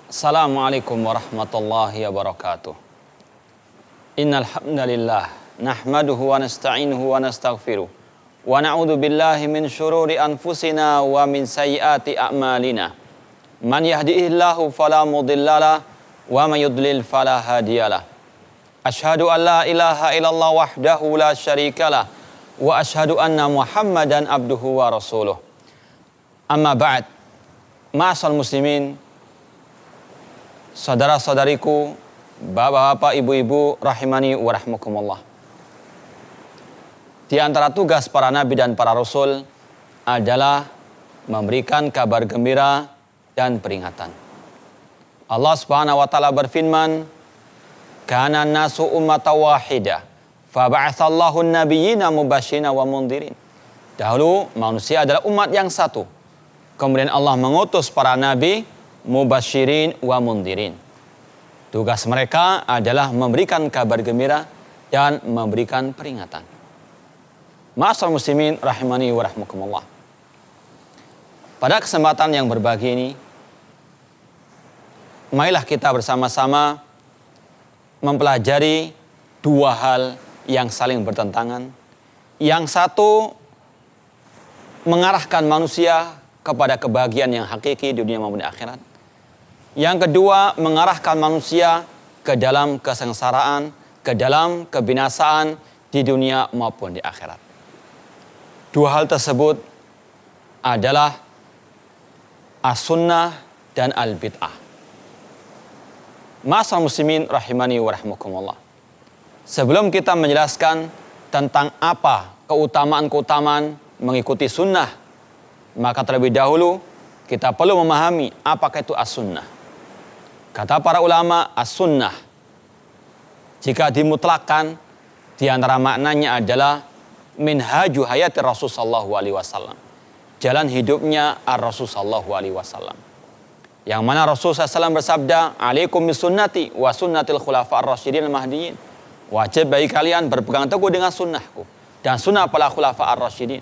Assalamualaikum warahmatullahi wabarakatuh. Innal hamdalillah nahmaduhu wa nasta'inuhu wa nastaghfiruh wa na'udzu billahi min syururi anfusina wa min sayyiati a'malina. Man yahdihillahu fala mudhillalah wa man yudlil fala hadiyalah. Asyhadu an la ilaha illallah wahdahu la syarikalah wa asyhadu anna Muhammadan abduhu wa rasuluh. Amma ba'd. Ma'asal muslimin, saudara-saudariku, bapak-bapak, ibu-ibu, rahimani wa rahmakumullah. Di antara tugas para nabi dan para rasul adalah memberikan kabar gembira dan peringatan. Allah Subhanahu wa taala berfirman, "Kana nasu ummatan wahidah, fa ba'atsallahu an-nabiyyina mubasysyirin wa mundhirin." Dahulu manusia adalah umat yang satu. Kemudian Allah mengutus para nabi mubasysyirin wa mundhirin. Tugas mereka adalah memberikan kabar gembira dan memberikan peringatan. Ma'asyiral muslimin rahimani wa rahmakumullah. Pada kesempatan yang berbagi ini, marilah kita bersama-sama mempelajari dua hal yang saling bertentangan. Yang satu mengarahkan manusia kepada kebahagiaan yang hakiki di dunia maupun di akhirat. Yang kedua, mengarahkan manusia ke dalam kesengsaraan, ke dalam kebinasaan di dunia maupun di akhirat. Dua hal tersebut adalah as-sunnah dan al-bid'ah. Ma'asyiral muslimin rahimani wa rahmakumullah. Sebelum kita menjelaskan tentang apa keutamaan-keutamaan mengikuti sunnah, maka terlebih dahulu kita perlu memahami apakah itu as-sunnah. Kata para ulama, as-sunnah jika dimutlakkan, di antara maknanya adalah minhaju hayati Rasul sallallahu alaihi wasallam. Jalan hidupnya ar-Rasul sallallahu alaihi wasallam. Yang mana Rasul SAW bersabda, "Alaikum bisunnati wa sunnatil khulafa'ir rasyidin al-mahdiyyin." Wajib bagi kalian berpegang teguh dengan sunnahku dan sunnah para khulafa'ir rasyidin.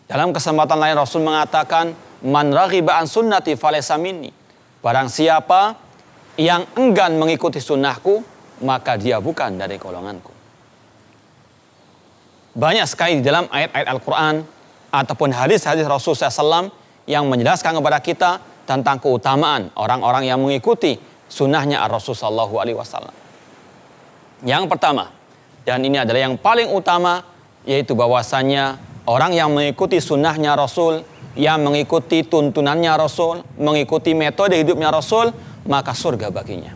Dalam kesempatan lain Rasul mengatakan, "Man raghiba an sunnati falaysa minni." Barang siapa yang enggan mengikuti sunnahku, maka dia bukan dari golonganku. Banyak sekali di dalam ayat-ayat Al-Quran ataupun hadis-hadis Rasul SAW yang menjelaskan kepada kita tentang keutamaan orang-orang yang mengikuti sunnahnya Rasul SAW. Yang pertama, dan ini adalah yang paling utama, yaitu bahwasannya orang yang mengikuti sunnahnya Rasul, yang mengikuti tuntunannya Rasul, mengikuti metode hidupnya Rasul, maka surga baginya.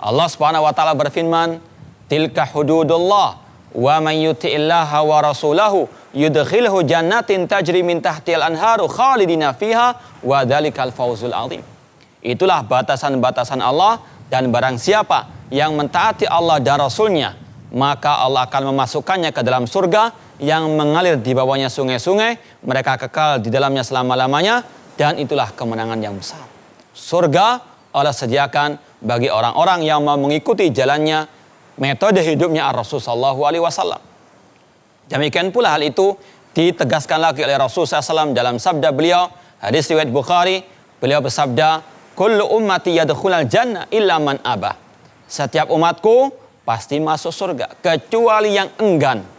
Allah Subhanahu wa taala berfirman, "Tilka hududullah wa man yuti'illaha wa rasulahu yudkhilhu jannatin tajri min tahtil anharu khalidina fiha wa dzalikal fawzul azim." Itulah batasan-batasan Allah, dan barang siapa yang mentaati Allah dan Rasulnya, maka Allah akan memasukkannya ke dalam surga yang mengalir di bawahnya sungai-sungai, mereka kekal di dalamnya selama-lamanya, dan itulah kemenangan yang besar. Surga Allah sediakan bagi orang-orang yang mau mengikuti jalannya, metode hidupnya Rasul sallallahu alaihi wasallam. Demikian pula hal itu ditegaskan lagi oleh Rasul SAW dalam sabda beliau, hadis riwayat Bukhari, beliau bersabda, "Kullu ummati yadkhulul jannah illa man abah." Setiap umatku pasti masuk surga kecuali yang enggan.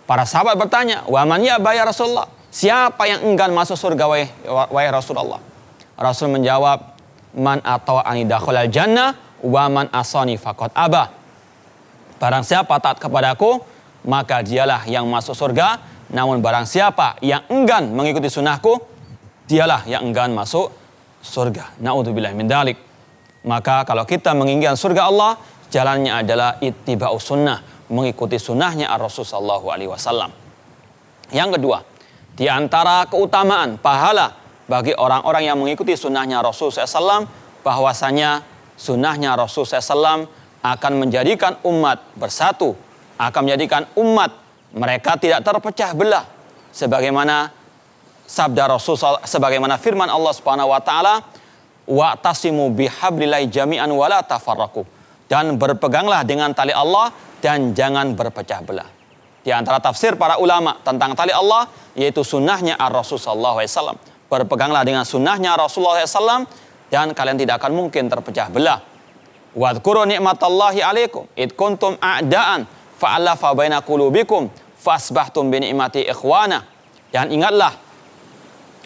Para sahabat bertanya, "Wa man ya'ba ya Rasulullah?" Siapa yang enggan masuk surga wahai Rasulullah? Rasul menjawab, "Man ata'ani dakhalal jannah wa man asani faqad aba." Barang siapa taat kepadaku, maka dialah yang masuk surga. Namun barang siapa yang enggan mengikuti sunnahku, dialah yang enggan masuk surga. Na'udzubillah min dzalik. Maka kalau kita menginginkan surga Allah, jalannya adalah ittiba'us sunnah, mengikuti sunnahnya Rasul sallallahu alaihi wasallam. Yang kedua, di antara keutamaan pahala bagi orang-orang yang mengikuti sunnahnya Rasul SAW, bahwasanya sunnahnya Rasul SAW akan menjadikan umat bersatu, akan menjadikan umat mereka tidak terpecah belah, sebagaimana sabda Rasul, sebagaimana firman Allah Subhanahu wa taala, "Wa'tasimu bihablillahi jami'an wa la tafarraqu." Dan berpeganglah dengan tali Allah dan jangan berpecah belah. Di antara tafsir para ulama tentang tali Allah, yaitu sunnahnya Ar-Rasul sallallahu alaihi wasallam. Berpeganglah dengan sunnahnya Rasulullah SAW dan kalian tidak akan mungkin terpecah belah. Wadhkuru ni'matallahi 'alaikum id kuntum a'daan fa'alafa baina qulubikum fasbahtum bi ni'mati ikhwana. Dan ingatlah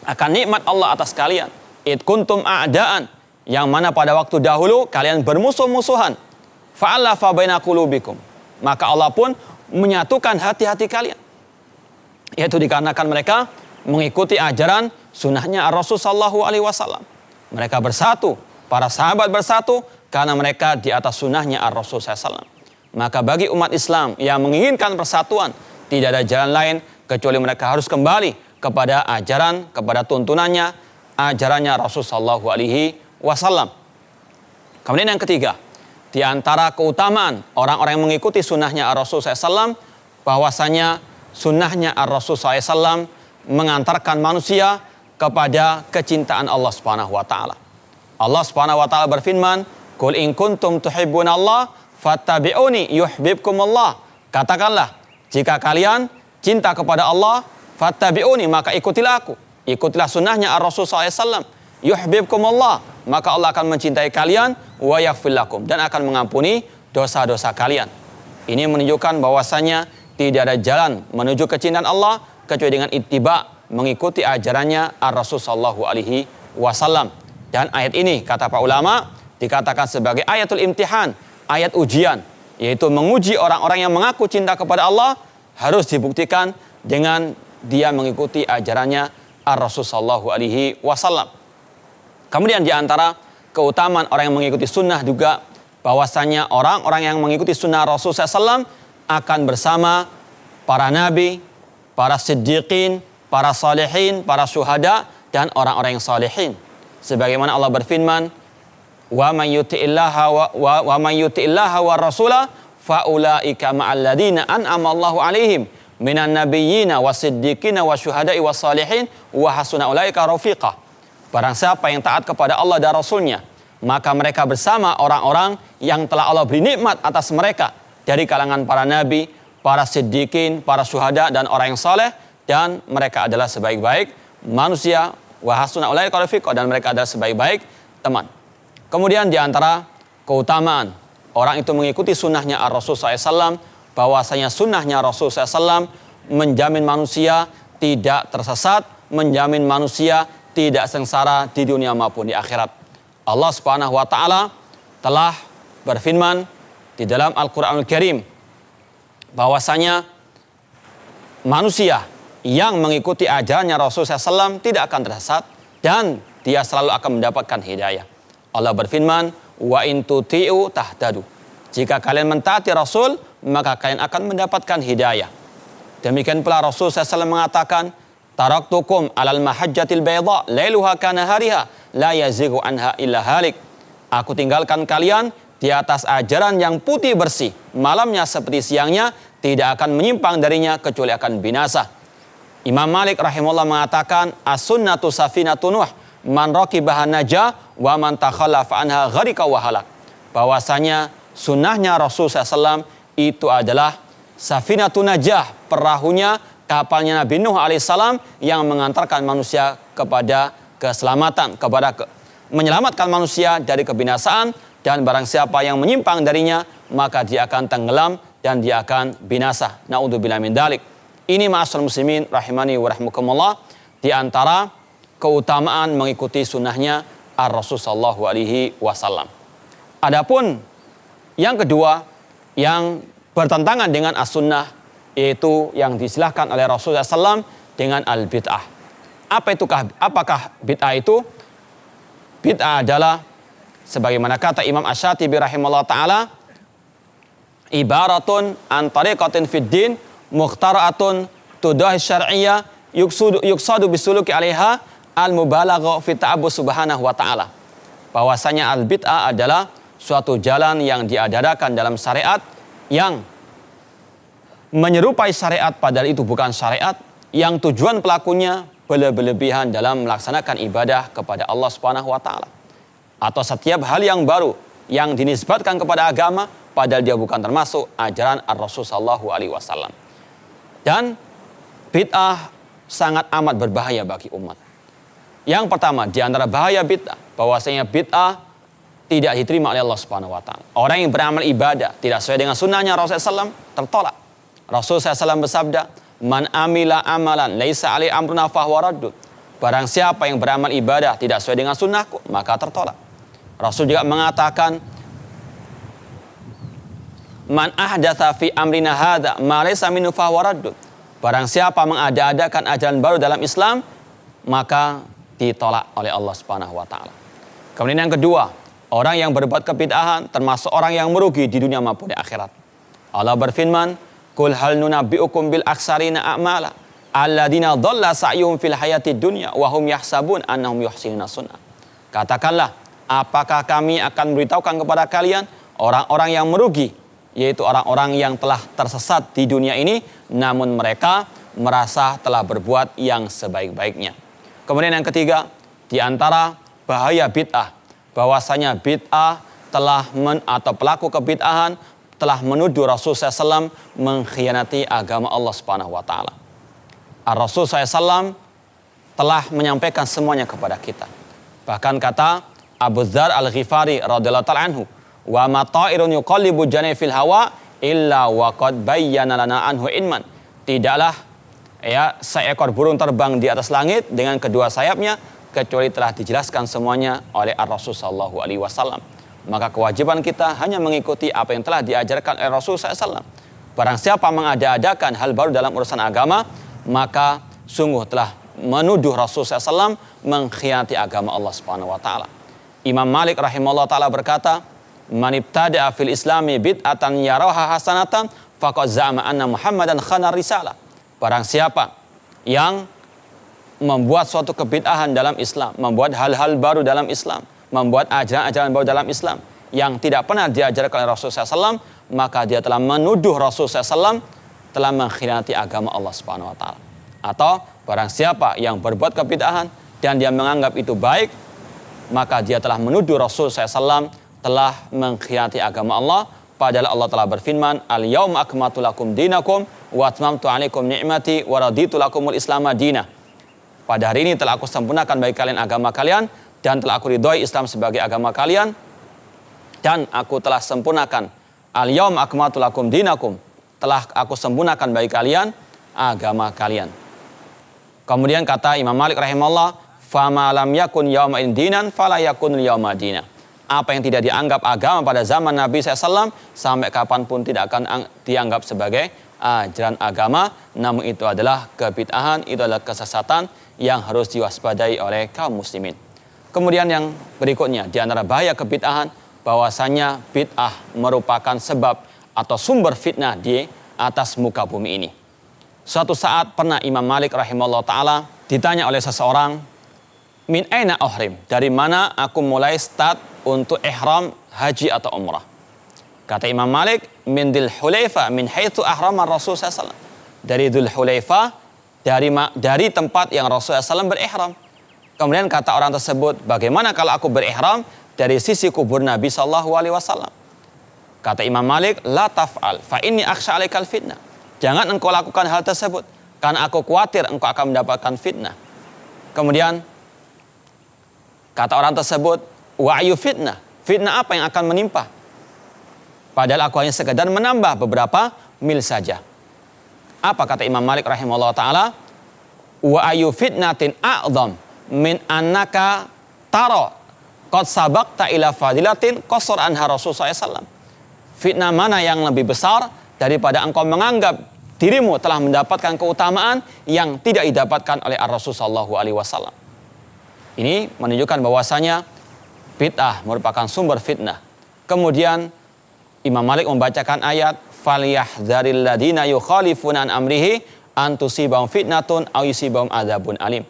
akan nikmat Allah atas kalian. Id kuntum a'daan, yang mana pada waktu dahulu kalian bermusuh-musuhan. Fa'alafa baina qulubikum, maka Allah pun menyatukan hati-hati kalian. Yaitu dikarenakan mereka mengikuti ajaran sunnahnya Rasul sallallahu alaihi wasallam. Mereka bersatu, para sahabat bersatu karena mereka di atas sunnahnya Rasul sallallahu alaihi wasallam. Maka bagi umat Islam yang menginginkan persatuan, tidak ada jalan lain kecuali mereka harus kembali kepada ajaran, kepada tuntunannya, ajarannya Rasul sallallahu alaihi wasallam. Kemudian yang ketiga, di antara keutamaan orang-orang yang mengikuti sunnahnya Rasul sallallahu alaihi wasallam, bahwasanya sunnahnya Rasul sallallahu alaihi wasallam mengantarkan manusia kepada kecintaan Allah Subhanahu wa taala. Allah Subhanahu wa taala berfirman, "Qul in kuntum tuhibbunallah fattabi'uni yuhibbukumullah." Katakanlah, jika kalian cinta kepada Allah, fattabi'uni, maka ikutilah aku. Ikutilah sunnahnya Rasul sallallahu alaihi wasallam. Yuhibbukumullah, maka Allah akan mencintai kalian, wa yaghfir lakum, dan akan mengampuni dosa-dosa kalian. Ini menunjukkan bahwasanya tidak ada jalan menuju kecintaan Allah kecuali dengan ittiba, mengikuti ajarannya Rasul sallallahu alaihi wasallam. Dan ayat ini kata para ulama dikatakan sebagai ayatul imtihan, ayat ujian, yaitu menguji orang-orang yang mengaku cinta kepada Allah harus dibuktikan dengan dia mengikuti ajarannya Rasul sallallahu alaihi wasallam. Kemudian di antara keutamaan orang yang mengikuti sunnah juga bahwasanya orang-orang yang mengikuti sunnah Rasul sallallahu alaihi wasallam akan bersama para nabi, para siddiqin, para salihin, para syuhada, dan orang-orang yang salihin. Sebagaimana Allah berfirman, "Wa man yuti'illaha wa rasulah fa ulaika ma'al ladzina an'ama Allahu 'alaihim minan nabiyyina wasiddiqina wasyuhada'i wassalihin wa hasuna ulaika rafiqa." Barang siapa yang taat kepada Allah dan Rasulnya, maka mereka bersama orang-orang yang telah Allah beri nikmat atas mereka dari kalangan para nabi, para siddiqin, para syuhada, dan orang yang saleh, dan mereka adalah sebaik-baik manusia, wa hasuna ulaika rafiqa, dan mereka adalah sebaik-baik teman. Kemudian di antara keutamaan orang itu mengikuti sunnahnya Rasul sallallahu alaihi wasallam, bahwasanya sunnahnya Rasul sallallahu alaihi wasallam menjamin manusia tidak tersesat, menjamin manusia tidak sengsara di dunia maupun di akhirat. Allah Subhanahu wa taala telah berfirman di dalam Al-Qur'anul Karim bahwasanya manusia yang mengikuti ajarannya Rasul sallallahu alaihi wasallam tidak akan tersesat dan dia selalu akan mendapatkan hidayah. Allah berfirman, "Wa in tuti'u tahtadu." Jika kalian mentaati Rasul, maka kalian akan mendapatkan hidayah. Demikian pula Rasul sallallahu alaihi wasallam mengatakan, "Taraktukum 'alal mahajjatil bayda lailuha kanahariha la yazighu anha illa halik." Aku tinggalkan kalian di atas ajaran yang putih bersih, malamnya seperti siangnya, tidak akan menyimpang darinya kecuali akan binasa. Imam Malik rahimahullah mengatakan, "As-sunnatu safinatun Nuh, man raqibaha najah wa man takhallafa anha gharika wa halak." Bahwasanya sunnahnya Rasul SAW itu adalah safinatun najah, perahunya, kapalnya Nabi Nuh alaihissalam yang mengantarkan manusia kepada keselamatan, menyelamatkan manusia dari kebinasaan, dan barang siapa yang menyimpang darinya maka dia akan tenggelam dan dia akan binasa. Na'udzubillah min dzalik. Ini ma'asyiral muslimin rahimani wa rahmukumullah, di antara keutamaan mengikuti sunnahnya Ar-Rasul sallallahu alaihi wasallam. Adapun yang kedua yang bertentangan dengan as-sunnah, yaitu yang disilahkan oleh Rasulullah SAW dengan al-bid'ah. Apakah bid'ah itu? Bid'ah adalah sebagaimana kata Imam Asy-Syatibi rahimahullah ta'ala, ibaratun an tariqatin fid din mukhtara'atun tudahi syar'iyyah yuksadu bisuluki 'alaiha al-mubalagha fi ta'abbus subhanahu wa ta'ala. Bahwasanya al-bid'ah adalah suatu jalan yang diadakan dalam syariat yang menyerupai syariat padahal itu bukan syariat, yang tujuan pelakunya berlebihan dalam melaksanakan ibadah kepada Allah Subhanahu wa taala. Atau setiap hal yang baru yang dinisbatkan kepada agama padahal dia bukan termasuk ajaran Ar-Rasul sallallahu alaihi wasallam. Dan bid'ah sangat amat berbahaya bagi umat. Yang pertama di antara bahaya bid'ah, bahwasanya bid'ah tidak diterima oleh Allah Subhanahu wa taala. Orang yang beramal ibadah tidak sesuai dengan sunnahnya Rasulullah SAW tertolak. Rasulullah SAW bersabda, "Man amila amalan laisa alaihi amruna fahuwa raddud." Barang siapa yang beramal ibadah tidak sesuai dengan sunnahku, maka tertolak. Rasul juga mengatakan, "Man ahdatsa fi amrina hadza ma laysa minhu fahuwa raddud." Barang siapa mengada-adakan ajaran baru dalam Islam, maka ditolak oleh Allah Subhanahu wa taala. Kemudian yang kedua, orang yang berbuat kebid'ahan termasuk orang yang merugi di dunia maupun di akhirat. Allah berfirman, "Qul hal nunabbi'ukum bil aksarina a'mala alladziina dhalla sa'yuhum fil hayatid dunya wa hum yahsabun annahum yuhsinuna sun'a." Katakanlah, apakah kami akan memberitahukan kepada kalian orang-orang yang merugi, yaitu orang-orang yang telah tersesat di dunia ini, namun mereka merasa telah berbuat yang sebaik-baiknya. Kemudian yang ketiga, di antara bahaya bid'ah, bahwasanya bid'ah atau pelaku kebid'ahan telah menuduh Rasulullah SAW mengkhianati agama Allah Subhanahu wa taala. Rasul SAW telah menyampaikan semuanya kepada kita. Bahkan kata Abu Dzar Al-Ghifari radhiyallahu ta'ala anhu, "Wa ma ta'irun yuqallibu janai fil hawa illa wa qad bayyana lana anhu ilman." Tidaklah seekor burung terbang di atas langit dengan kedua sayapnya kecuali telah dijelaskan semuanya oleh Rasul sallallahu alaihi wasallam. Maka kewajiban kita hanya mengikuti apa yang telah diajarkan oleh Rasul SAW. Barang siapa mengada-adakan hal baru dalam urusan agama, maka sungguh telah menuduh Rasul SAW mengkhianati agama Allah Subhanahu wa taala. Imam Malik rahimahullah taala berkata, "Man ibtada'a fil islami bid'atan yaraha hasanatan faqad za'ama anna Muhammadan khana risalah." Barang siapa yang membuat suatu kebid'ahan dalam Islam, membuat hal-hal baru dalam Islam, membuat ajaran-ajaran baru dalam Islam yang tidak pernah diajarkan oleh Rasulullah SAW, maka dia telah menuduh Rasulullah SAW telah mengkhianati agama Allah Subhanahu wa taala. Atau barang siapa yang berbuat kebid'ahan dan dia menganggap itu baik, maka dia telah menuduh Rasulullah SAW telah mengkhianati agama Allah. Padahal Allah telah berfirman, "Al-yauma akmaltu lakum dinakum wa atmamtu 'alaikum ni'mati wa raditu lakumul Islama dinah." Pada hari ini telah aku sempurnakan bagi kalian agama kalian dan telah aku ridhoi Islam sebagai agama kalian dan aku telah sempurnakan al-yauma akmaltu lakum dinakum, telah aku sempurnakan bagi kalian agama kalian. Kemudian kata Imam Malik rahimahullah, "Fama lam yakun yauma dinan fala yakun yauma dinah." Apa yang tidak dianggap agama pada zaman Nabi SAW sampai kapanpun tidak akan dianggap sebagai ajaran agama, namun itu adalah kebid'ahan, itu adalah kesesatan yang harus diwaspadai oleh kaum muslimin. Kemudian yang berikutnya, di antara bahaya kebid'ahan, bahwasanya bid'ah merupakan sebab atau sumber fitnah di atas muka bumi ini. Suatu saat pernah Imam Malik rahimahullah ta'ala ditanya oleh seseorang, "Min aina uhrim?" Dari mana aku mulai start untuk ihram haji atau umrah? Kata Imam Malik, "Min Dzul Hulaifah min haitsu ahrama Rasul sallallahu alaihi wasallam." Dari Dzul Hulaifah, dari tempat yang Rasulullah SAW berihram. Kemudian kata orang tersebut, "Bagaimana kalau aku berihram dari sisi kubur Nabi sallallahu alaihi wasallam?" Kata Imam Malik, "La taf'al fa inni akhsha 'alaikal fitnah." Jangan engkau lakukan hal tersebut karena aku khawatir engkau akan mendapatkan fitnah. Kemudian kata orang tersebut, "Wa ayu fitnah?" Fitnah apa yang akan menimpa? Padahal aku hanya sekedar menambah beberapa mil saja. Apa kata Imam Malik rahimahullah ta'ala? "Wa ayu fitnatin a'zam min annaka taro qad sabaqta ila fadilatin qasar anha Rasulullah SAW." Fitnah mana yang lebih besar daripada engkau menganggap dirimu telah mendapatkan keutamaan yang tidak didapatkan oleh Rasulullah SAW. Ini menunjukkan bahwasanya bid'ah merupakan sumber fitnah. Kemudian Imam Malik membacakan ayat, "Falyahdharil ladzina yukhalifuna an amrihi an tusibahum fitnatun aw yusibahum adzabun alim."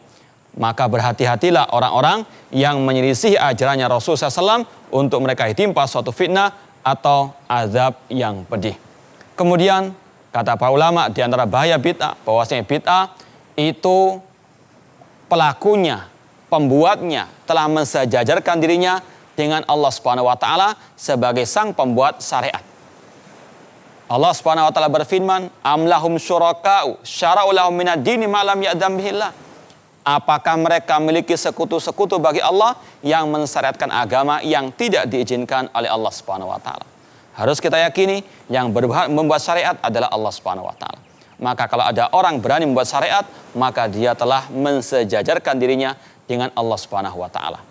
Maka berhati-hatilah orang-orang yang menyelisihi ajarannya Rasulullah SAW untuk mereka ditimpa suatu fitnah atau azab yang pedih. Kemudian kata para ulama di antara bahaya bid'ah, bahwasanya bid'ah itu pelakunya, pembuatnya telah mensejajarkan dirinya dengan Allah Subhanahu wa taala sebagai sang pembuat syariat. Allah Subhanahu wa taala berfirman, "Am lahum syuraka'u syara'u lahum minad dini ma lam ya'dzam bihillah." Apakah mereka memiliki sekutu-sekutu bagi Allah yang mensyariatkan agama yang tidak diizinkan oleh Allah Subhanahu wa taala? Harus kita yakini yang berhak membuat syariat adalah Allah Subhanahu wa taala. Maka kalau ada orang berani membuat syariat, maka dia telah mensejajarkan dirinya dengan Allah Subhanahu wa taala.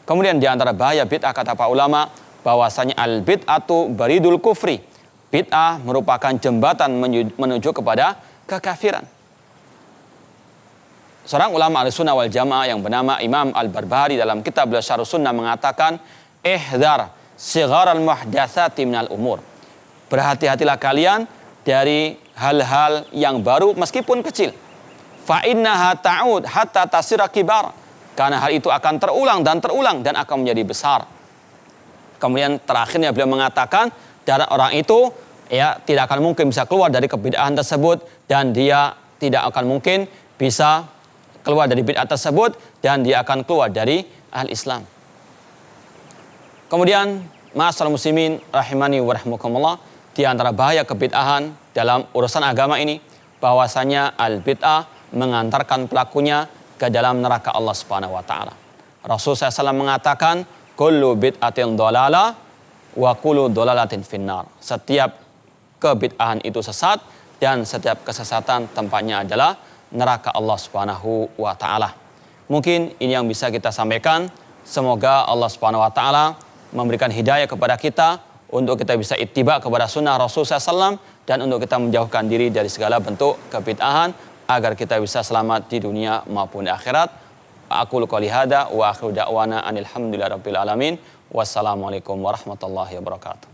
Kemudian di antara bahaya bid'ah kata para ulama bahwasanya al-bid'atu baridul kufri. Bid'ah merupakan jembatan menuju kepada kekafiran. Seorang ulama Ahlussunnah wal Jamaah yang bernama Imam Al-Barbahari dalam kitab beliau Syarh Sunnah mengatakan, "Ihdar sigharal muhdatsati minal umur." Berhati-hatilah kalian dari hal-hal yang baru meskipun kecil. Fa innaha ta'ud hatta tasira kibar. Karena hal itu akan terulang dan akan menjadi besar. Kemudian terakhirnya beliau mengatakan, dan orang itu ya tidak akan mungkin bisa keluar dari kebid'ahan tersebut dan dia tidak akan mungkin bisa keluar dari bid'ah tersebut dan dia akan keluar dari al-Islam. Kemudian ma'asyiral muslimin rahimani wa rahmukumullah, di antara bahaya kebid'ahan dalam urusan agama ini bahwasanya al-bid'ah mengantarkan pelakunya ke dalam neraka Allah Subhanahu wa taala. Rasulullah SAW mengatakan, kullu bid'atin dhalalah wa kullu dhalalatin finnar. Setiap kebid'ahan itu sesat dan setiap kesesatan tempatnya adalah neraka Allah Subhanahu wa taala. Mungkin ini yang bisa kita sampaikan. Semoga Allah Subhanahu wa taala memberikan hidayah kepada kita untuk kita bisa ittiba kepada sunnah Rasulullah SAW dan untuk kita menjauhkan diri dari segala bentuk kebid'ahan agar kita bisa selamat di dunia maupun di akhirat. Aqulu qouli hadza wa akhiru da'wana anil hamdulillahi rabbil alamin. Wassalamualaikum warahmatullahi wabarakatuh.